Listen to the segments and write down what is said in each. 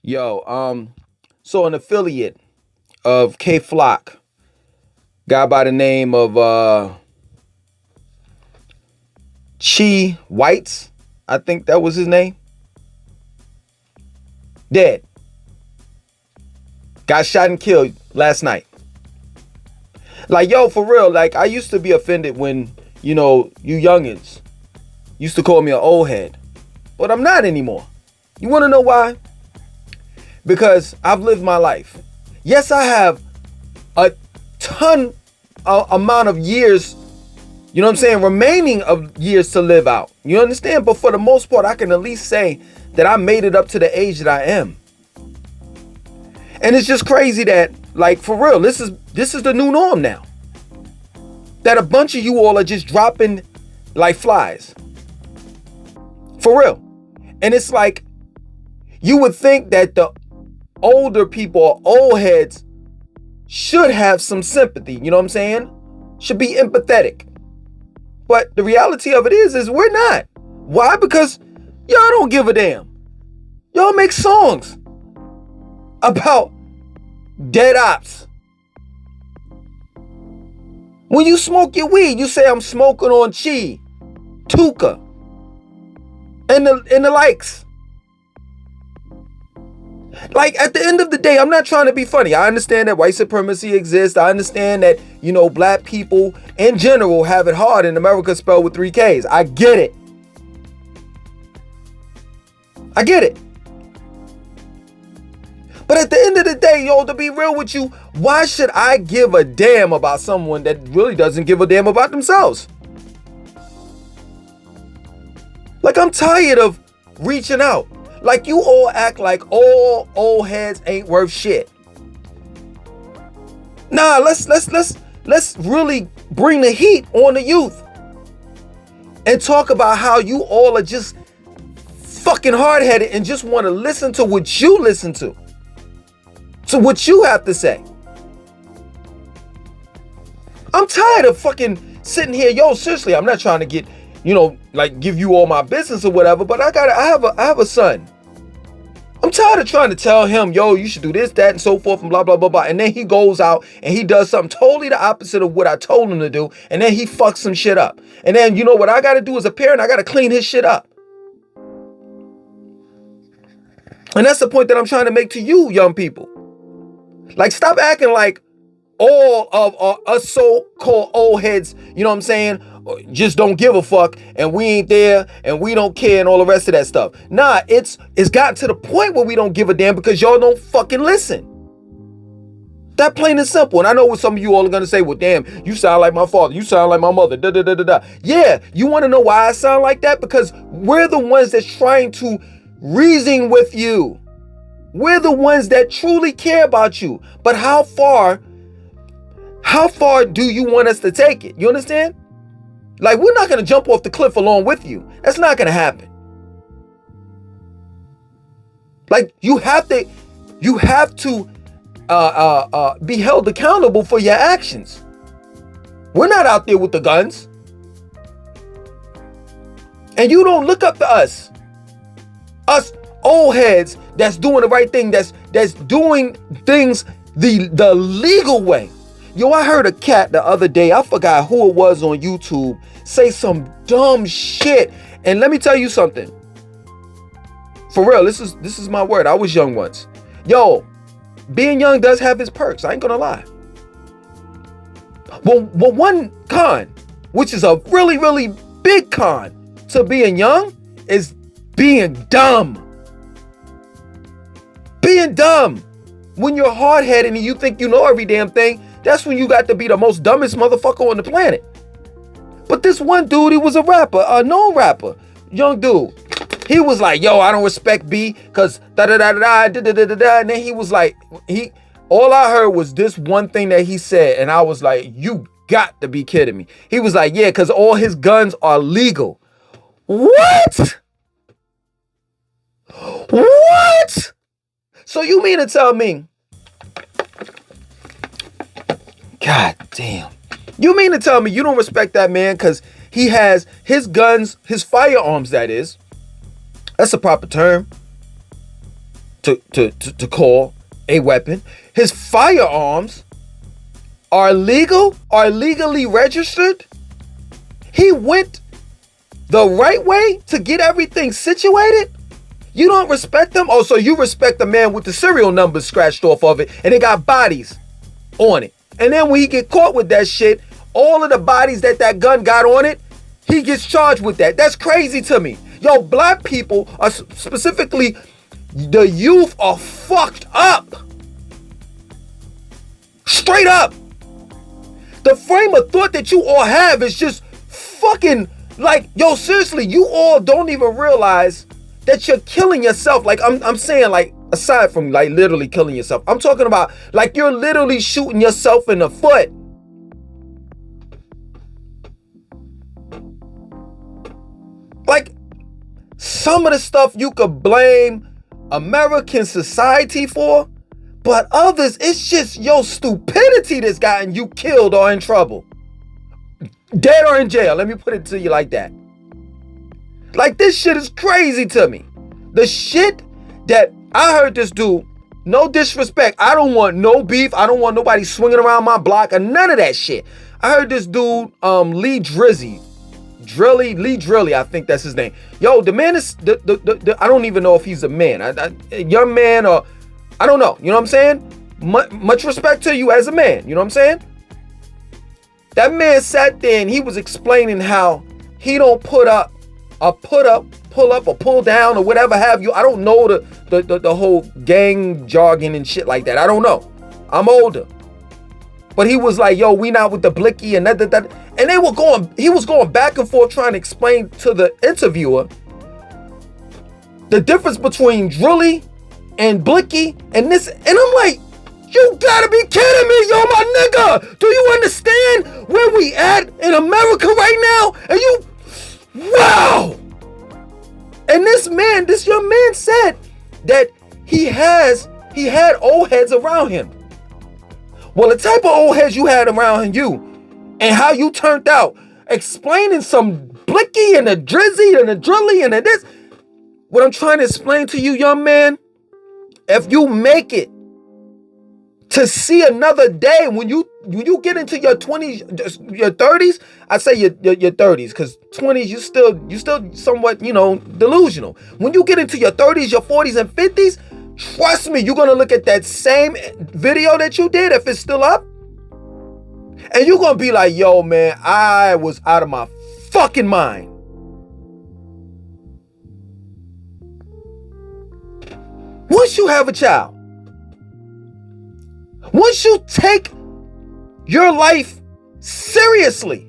Yo, so an affiliate of K Flock, guy by the name of Chi Whites, I think that was his name. Dead. Got shot and killed last night. Like, yo, for real, like I used to be offended when, you youngins used to call me an old head. But I'm not anymore. You wanna know why? Because I've lived my life. Yes, I have a ton amount of years, remaining of years to live out. You understand? But for the most part, I can at least say that I made it up to the age that I am. And it's just crazy that, like, for real, this is the new norm now. That a bunch of you all are just dropping like flies. For real. And it's like, you would think that the older people or old heads should have some sympathy, you know what I'm saying? Should be empathetic. But the reality of it is we're not. Why? Because y'all don't give a damn. Y'all make songs about dead ops. When you smoke your weed, you say I'm smoking on Chi, Tuka, and the likes. Like, at the end of the day, I'm not trying to be funny. I understand that white supremacy exists. I understand that, black people in general have it hard in America, spelled with 3 Ks. I get it. I get it. But at the end of the day, to be real with you, why should I give a damn about someone that really doesn't give a damn about themselves? Like, I'm tired of reaching out. Like, you all act like all old heads ain't worth shit. Nah, let's really bring the heat on the youth and talk about how you all are just fucking hard-headed and just want to listen to what you listen to what you have to say. I'm tired of fucking sitting here. Yo, seriously, I'm not trying to get, give you all my business or whatever, but I have a son. I'm tired of trying to tell him, yo, you should do this, that, and so forth, and blah, blah, blah, blah. And then he goes out and he does something totally the opposite of what I told him to do. And then he fucks some shit up. And then, what I got to do as a parent, I got to clean his shit up. And that's the point that I'm trying to make to you, young people. Like, stop acting like all of us so-called old heads, just don't give a fuck and we ain't there and we don't care and all the rest of that stuff. Nah, it's gotten to the point where we don't give a damn because y'all don't fucking listen. That plain and simple. And I know what some of you all are gonna say, well, damn, you sound like my father, you sound like my mother, da da da da da. Yeah, you wanna know why I sound like that? Because we're the ones that's trying to reason with you. We're the ones that truly care about you. But how far do you want us to take it? You understand? Like, we're not going to jump off the cliff along with you. That's not going to happen. Like, you have to be held accountable for your actions. We're not out there with the guns. And you don't look up to us. Us old heads that's doing the right thing, that's doing things the legal way. Yo, I heard a cat the other day, I forgot who it was on YouTube, say some dumb shit. And let me tell you something. For real, this is my word. I was young once. Yo, being young does have its perks. I ain't gonna lie. Well, one con, which is a really, really big con to being young, is being dumb. Being dumb. When you're hard-headed and you think you know every damn thing, that's when you got to be the most dumbest motherfucker on the planet. But this one dude, he was a rapper, a known rapper, young dude. He was like, yo, I don't respect B because da-da-da-da-da-da-da-da-da. And then he was like, all I heard was this one thing that he said. And I was like, you got to be kidding me. He was like, yeah, because all his guns are legal. What? What? So you mean to tell me, God damn. You mean to tell me you don't respect that man because he has his guns, his firearms, that is. That's a proper term. to call a weapon. His firearms are legal, are legally registered. He went the right way to get everything situated. You don't respect him? Oh, so you respect the man with the serial numbers scratched off of it and it got bodies on it. And then when he get caught with that shit, all of the bodies that gun got on it, he gets charged with that. That's crazy to me. Yo, black people, are specifically the youth, are fucked up. Straight up. The frame of thought that you all have is just fucking like, yo, seriously, you all don't even realize that you're killing yourself. Like, I'm saying, like, aside from like literally killing yourself, I'm talking about like you're literally shooting yourself in the foot. Like, some of the stuff you could blame American society for, but others, it's just your stupidity that's gotten you killed or in trouble. Dead or in jail. Let me put it to you like that. Like, this shit is crazy to me. The shit that I heard this dude, no disrespect, I don't want no beef. I don't want nobody swinging around my block or none of that shit. I heard this dude, Lee Drizzy, Lee Drilly, I think that's his name. Yo, the man is, I don't even know if he's a man, a young man, or I don't know. You know what I'm saying? Much respect to you as a man. You know what I'm saying? That man sat there and he was explaining how he don't pull up, or pull down, or whatever have you. I don't know the whole gang jargon and shit like that. I don't know. I'm older. But he was like, yo, we not with the blicky and that. And he was going back and forth trying to explain to the interviewer the difference between Drilly and blicky and this. And I'm like, you gotta be kidding me, yo, my nigga. Do you understand where we at in America right now? And you, wow. And this young man said that he had old heads around him. Well, the type of old heads you had around you and how you turned out, explaining some blicky and a drizzy and a drilly and a this. What I'm trying to explain to you, young man, if you make it to see another day, when you get into your 20s, your 30s, I say your 30s, because 20s you still somewhat, delusional. When you get into your 30s, your 40s and 50s, trust me, you're gonna look at that same video that you did, if it's still up, and you're gonna be like, yo, man, I was out of my fucking mind. Once you have a child, once you take your life seriously,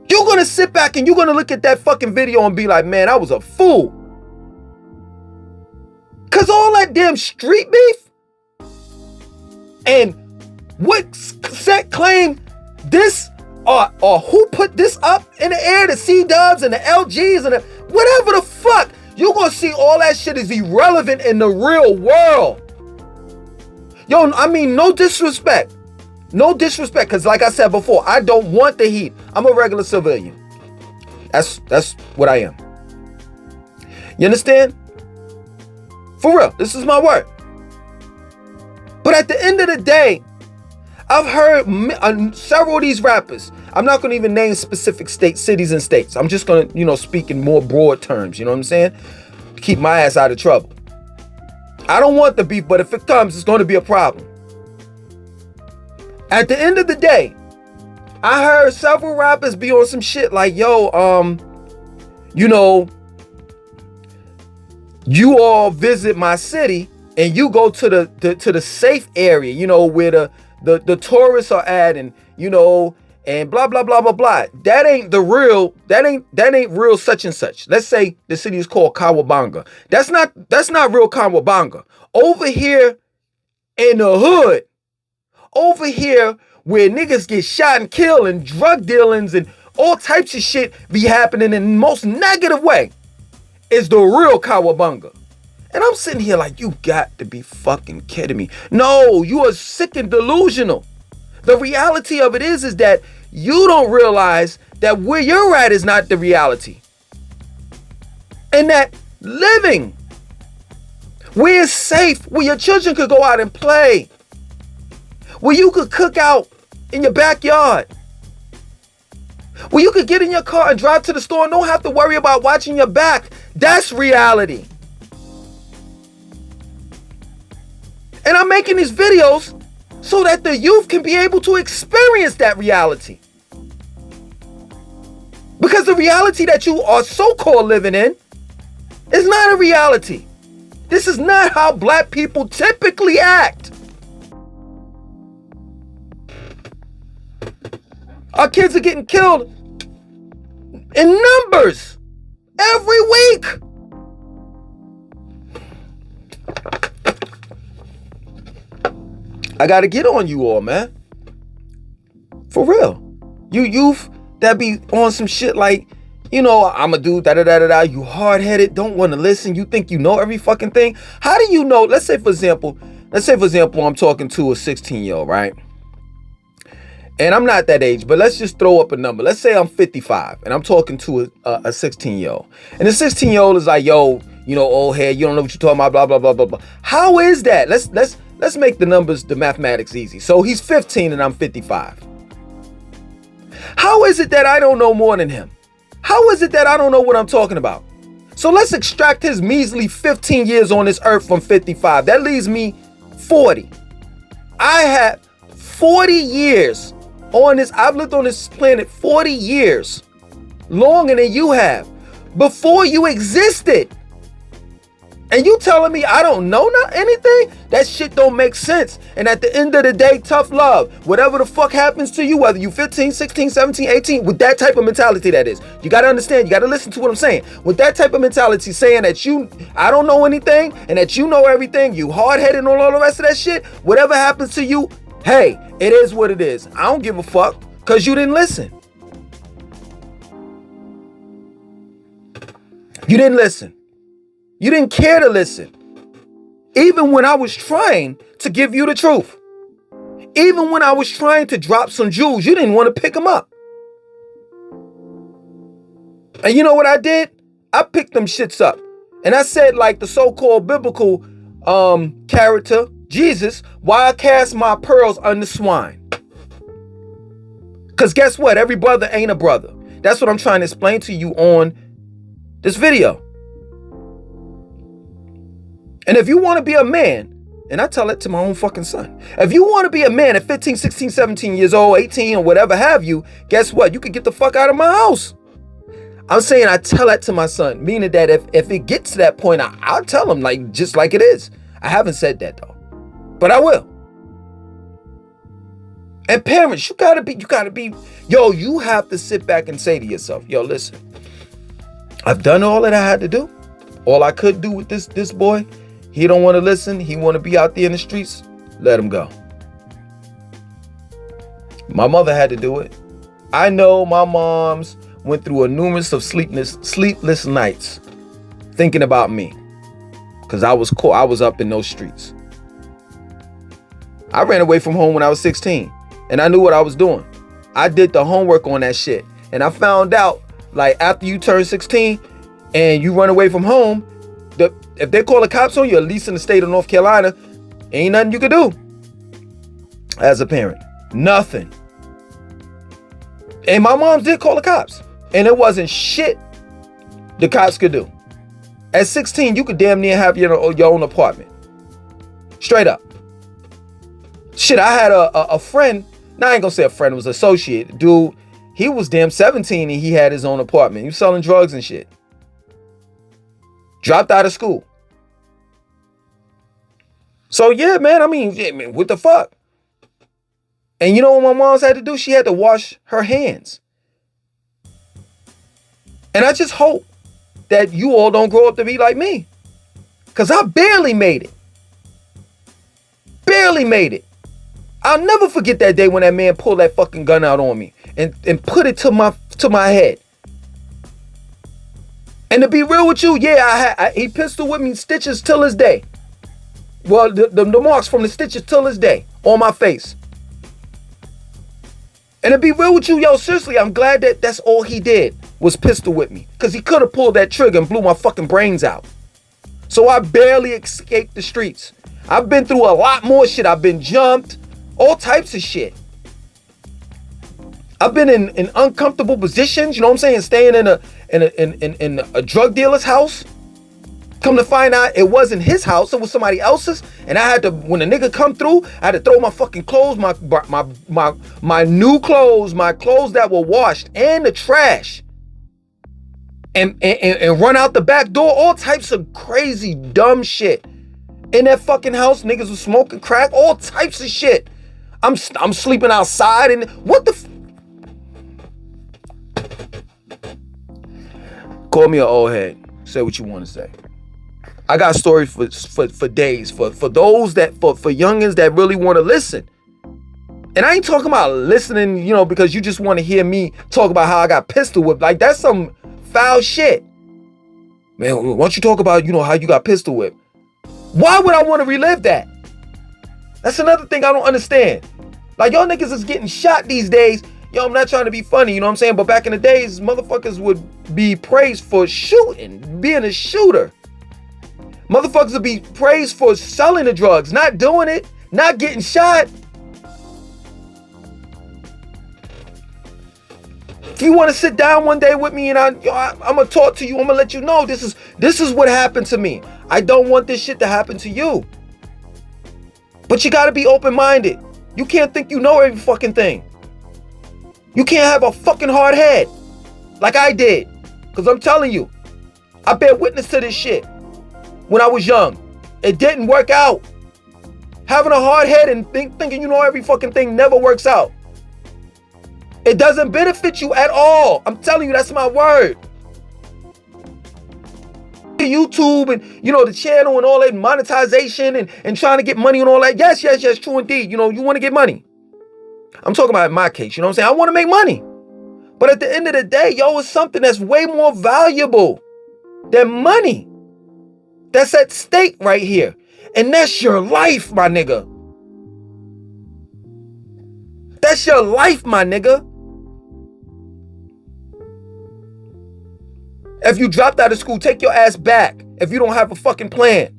you're gonna sit back and you're gonna look at that fucking video and be like, man, I was a fool. Cause all that damn street beef and what set claim this or who put this up in the air, the C-Dubs and the LGs and the whatever the fuck, you're gonna see all that shit is irrelevant in the real world. Yo, I mean, no disrespect. No disrespect, because like I said before, I don't want the heat. I'm a regular civilian. That's what I am. You understand? For real, this is my word. But at the end of the day, I've heard several of these rappers. I'm not going to even name specific cities and states. I'm just going to, speak in more broad terms. You know what I'm saying? To keep my ass out of trouble. I don't want the beef, but if it comes, it's going to be a problem. At the end of the day, I heard several rappers be on some shit like, yo, you all visit my city and you go to the safe area, where the tourists are at, and and blah blah blah blah blah. That ain't real such and such. Let's say the city is called Kawabanga. That's not real Kawabanga. Over here in the hood, over here where niggas get shot and killed and drug dealings and all types of shit be happening in the most negative way, is the real Kawabanga. And I'm sitting here like, you got to be fucking kidding me. No, you are sick and delusional. The reality of it is that you don't realize that where you're at is not the reality. And that living Where it's safe, where your children could go out and play, where you could cook out in your backyard, where you could get in your car and drive to the store and don't have to worry about watching your back. That's reality. And I'm making these videos so that the youth can be able to experience that reality. Because the reality that you are so-called living in is not a reality. This is not how black people typically act. Our kids are getting killed in numbers every week. I gotta get on you all, man. For real. You youth that be on some shit like, you know, I'm a dude, da-da-da-da-da, you hard-headed, don't want to listen, you think you know every fucking thing. How do you know? Let's say for example, I'm talking to a 16-year-old, right? And I'm not that age, but let's just throw up a number. Let's say I'm 55 and I'm talking to a 16-year-old. And the 16-year-old is like, yo, you know, old head, you don't know what you're talking about, blah, blah, blah, blah, blah. How is that? Let's make the numbers, the mathematics easy. So he's 15 and I'm 55. How is it that I don't know more than him? How is it that I don't know what I'm talking about? So let's extract his measly 15 years on this earth from 55. That leaves me 40. I have 40 years on this. I've lived on this planet 40 years. Longer than you have. Before you existed. And you telling me I don't know anything? That shit don't make sense. And at the end of the day, tough love. Whatever the fuck happens to you, whether you 15, 16, 17, 18, with that type of mentality that is. You got to understand, you got to listen to what I'm saying. With that type of mentality saying that I don't know anything and that you know everything, you hard-headed and all the rest of that shit, whatever happens to you, hey, it is what it is. I don't give a fuck because you didn't listen. You didn't listen. You didn't care to listen. Even when I was trying to give you the truth. Even when I was trying to drop some jewels, you didn't want to pick them up. And you know what I did? I picked them shits up. And I said, like the so-called biblical character, Jesus, why I cast my pearls under swine. Because guess what? Every brother ain't a brother. That's what I'm trying to explain to you on this video. And if you want to be a man, and I tell it to my own fucking son, if you want to be a man at 15, 16, 17 years old, 18 or whatever have you, guess what? You can get the fuck out of my house. I'm saying I tell that to my son, meaning that if it gets to that point, I'll tell him like just like it is. I haven't said that though, but I will. And parents, you gotta be, you have to sit back and say to yourself, yo, listen, I've done all that I had to do. All I could do with this boy. He don't want to listen. He want to be out there in the streets. Let him go. My mother had to do it. I know my moms went through a numerous of sleepless nights thinking about me. Because I was up in those streets. I ran away from home when I was 16. And I knew what I was doing. I did the homework on that shit. And I found out, like, after you turn 16 and you run away from home, if they call the cops on you, at least in the state of North Carolina, ain't nothing you could do as a parent. Nothing. And my mom did call the cops. And it wasn't shit the cops could do. At 16, you could damn near have your own apartment. Straight up. Shit, I had a friend. Now I ain't gonna say a friend, it was an associate. Dude, he was damn 17 and he had his own apartment. He was selling drugs and shit. Dropped out of school. So yeah, man, I mean, what the fuck? And you know what my mom's had to do? She had to wash her hands. And I just hope that you all don't grow up to be like me. Because I barely made it. Barely made it. I'll never forget that day when that man pulled that fucking gun out on me and put it to my head. And to be real with you, yeah, he pistol with me stitches till this day. Well, the marks from the stitches till this day on my face. And to be real with you, yo, seriously, I'm glad that that's all he did was pistol with me. Because he could have pulled that trigger and blew my fucking brains out. So I barely escaped the streets. I've been through a lot more shit. I've been jumped, all types of shit. I've been in uncomfortable positions, you know what I'm saying? Staying in a drug dealer's house. Come to find out it wasn't his house, it was somebody else's. And I had to, when a nigga come through, I had to throw my fucking clothes, my new clothes, my clothes that were washed, and the trash. And run out the back door, all types of crazy, dumb shit. In that fucking house, niggas was smoking crack, all types of shit. I'm sleeping outside, and what the Call me an old head. Say what you want to say. I got stories for days, for those that, for youngins that really want to listen. And I ain't talking about listening, you know, because you just want to hear me talk about how I got pistol whipped. Like, that's some foul shit. Man, why don't you talk about, you know, how you got pistol whipped? Why would I want to relive that? That's another thing I don't understand. Like, y'all niggas is getting shot these days. Yo, I'm not trying to be funny, you know what I'm saying? But back in the days, motherfuckers would be praised for shooting, being a shooter. Motherfuckers would be praised for selling the drugs, not doing it, not getting shot. If you want to sit down one day with me and I'm gonna talk to you, I'm gonna let you know this is what happened to me. I don't want this shit to happen to you. But you gotta be open-minded. You can't think you know every fucking thing. You can't have a fucking hard head like I did. Because I'm telling you, I bear witness to this shit when I was young. It didn't work out. Having a hard head and thinking you know every fucking thing never works out. It doesn't benefit you at all. I'm telling you, that's my word. YouTube and, you know, the channel and all that monetization and trying to get money and all that. Yes, true indeed. You know, you want to get money. I'm talking about in my case, you know what I'm saying? I want to make money. But at the end of the day, yo, it's something that's way more valuable than money. That's at stake right here. And that's your life, my nigga. That's your life, my nigga. If you dropped out of school, take your ass back if you don't have a fucking plan.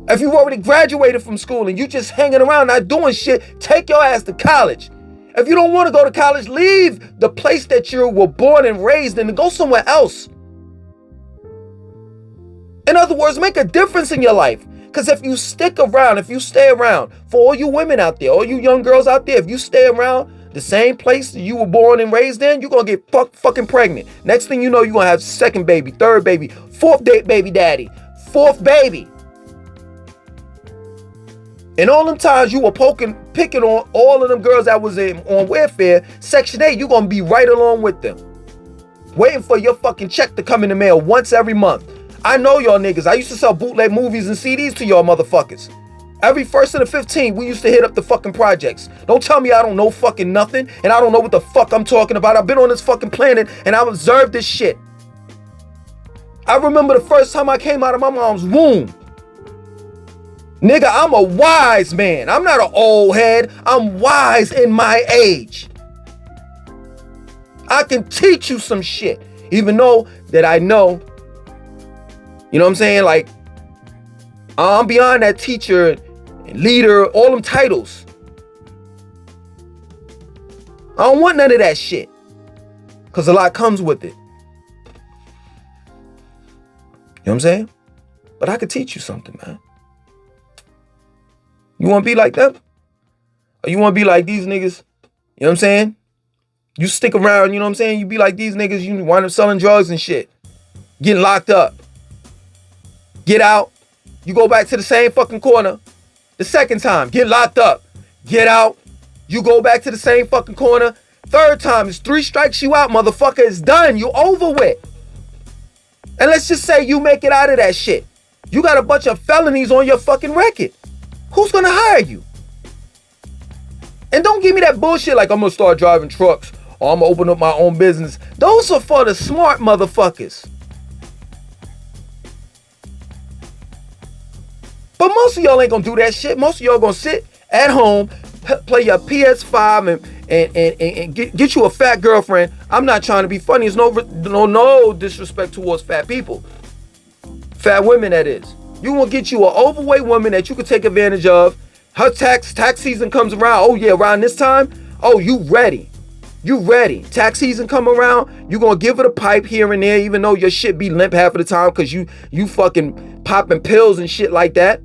If you already graduated from school and you just hanging around not doing shit, take your ass to college. If you don't want to go to college, leave the place that you were born and raised in and go somewhere else. In other words, make a difference in your life. Because if you stick around, if you stay around, for all you women out there, all you young girls out there, if you stay around the same place that you were born and raised in, you're going to get fucking pregnant. Next thing you know, you're going to have second baby, third baby, fourth baby daddy, fourth baby. And all them times you were picking on all of them girls that was on welfare, Section 8, you're going to be right along with them. Waiting for your fucking check to come in the mail once every month. I know y'all niggas. I used to sell bootleg movies and CDs to y'all motherfuckers. Every 1st and the 15th, we used to hit up the fucking projects. Don't tell me I don't know fucking nothing and I don't know what the fuck I'm talking about. I've been on this fucking planet and I've observed this shit. I remember the first time I came out of my mom's womb. Nigga, I'm a wise man. I'm not an old head. I'm wise in my age. I can teach you some shit. Even though that I know, you know what I'm saying? Like, I'm beyond that teacher and leader, all them titles. I don't want none of that shit. Because a lot comes with it. You know what I'm saying? But I could teach you something, man. You want to be like them? Or you want to be like these niggas? You know what I'm saying? You stick around, you know what I'm saying? You be like these niggas, you wind up selling drugs and shit. Getting locked up. Get out. You go back to the same fucking corner. The second time, get locked up. Get out. You go back to the same fucking corner. Third time, it's 3 strikes you out, motherfucker. It's done. You over with. And let's just say you make it out of that shit. You got a bunch of felonies on your fucking record. Who's gonna hire you? And don't give me that bullshit like I'm gonna start driving trucks or I'm gonna open up my own business. Those are for the smart motherfuckers. But most of y'all ain't gonna do that shit. Most of y'all gonna sit at home, play your PS5 and get you a fat girlfriend. I'm not trying to be funny. There's no disrespect towards fat people. Fat women, that is. You gonna get you an overweight woman that you can take advantage of. Her tax season comes around. Oh yeah, around this time. Oh, you ready. You ready. Tax season come around. You gonna give it a pipe here and there, even though your shit be limp half of the time because you fucking popping pills and shit like that.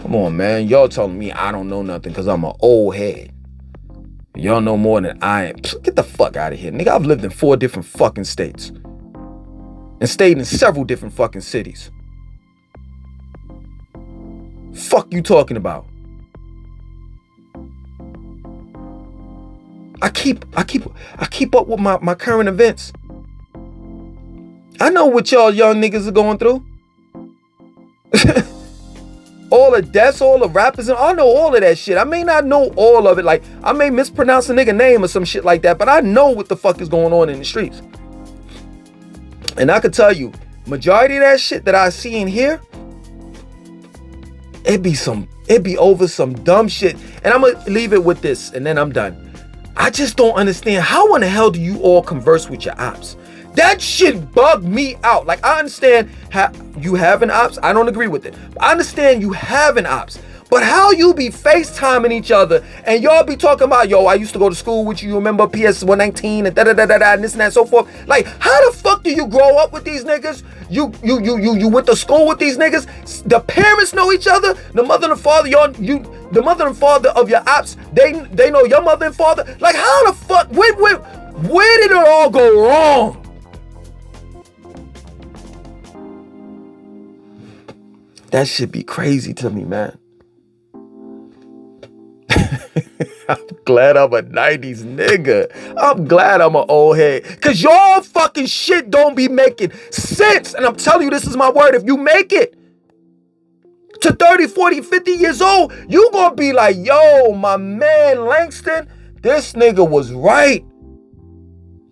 Come on, man. Y'all telling me I don't know nothing because I'm an old head. Y'all know more than I am. Get the fuck out of here. Nigga, I've lived in 4 different fucking states. And stayed in several different fucking cities. Fuck you talking about? I keep up with my current events. I know what y'all young niggas are going through. All the deaths, all the rappers, and I know all of that shit. I may not know all of it. Like, I may mispronounce a nigga name or some shit like that, but I know what the fuck is going on in the streets. And I could tell you, majority of that shit that I see and hear, it be over some dumb shit. And I'm gonna leave it with this, and then I'm done. I just don't understand, how in the hell do you all converse with your ops? That shit bugged me out. Like, I understand how you have an ops. I don't agree with it. I understand you have an ops. But how you be FaceTiming each other and y'all be talking about, yo, I used to go to school with you remember PS 119 and da-da-da-da-da and this and that and so forth. Like, how the fuck do you grow up with these niggas? You went to school with these niggas? The parents know each other? The mother and father, the mother and father of your ops, they know your mother and father? Like, how the fuck, where did it all go wrong? That shit be crazy to me, man. I'm glad I'm a 90s nigga. I'm glad I'm an old head. Cause y'all fucking shit don't be making sense. And I'm telling you, this is my word. If you make it to 30, 40, 50 years old, you gonna be like, yo, my man Langston, this nigga was right.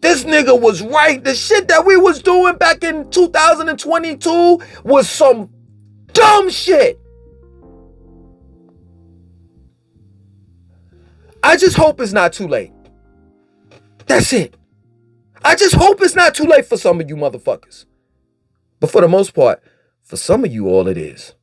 This nigga was right. The shit that we was doing back in 2022 was some dumb shit. I just hope it's not too late. That's it. I just hope it's not too late for some of you motherfuckers. But for the most part, for some of you, all it is.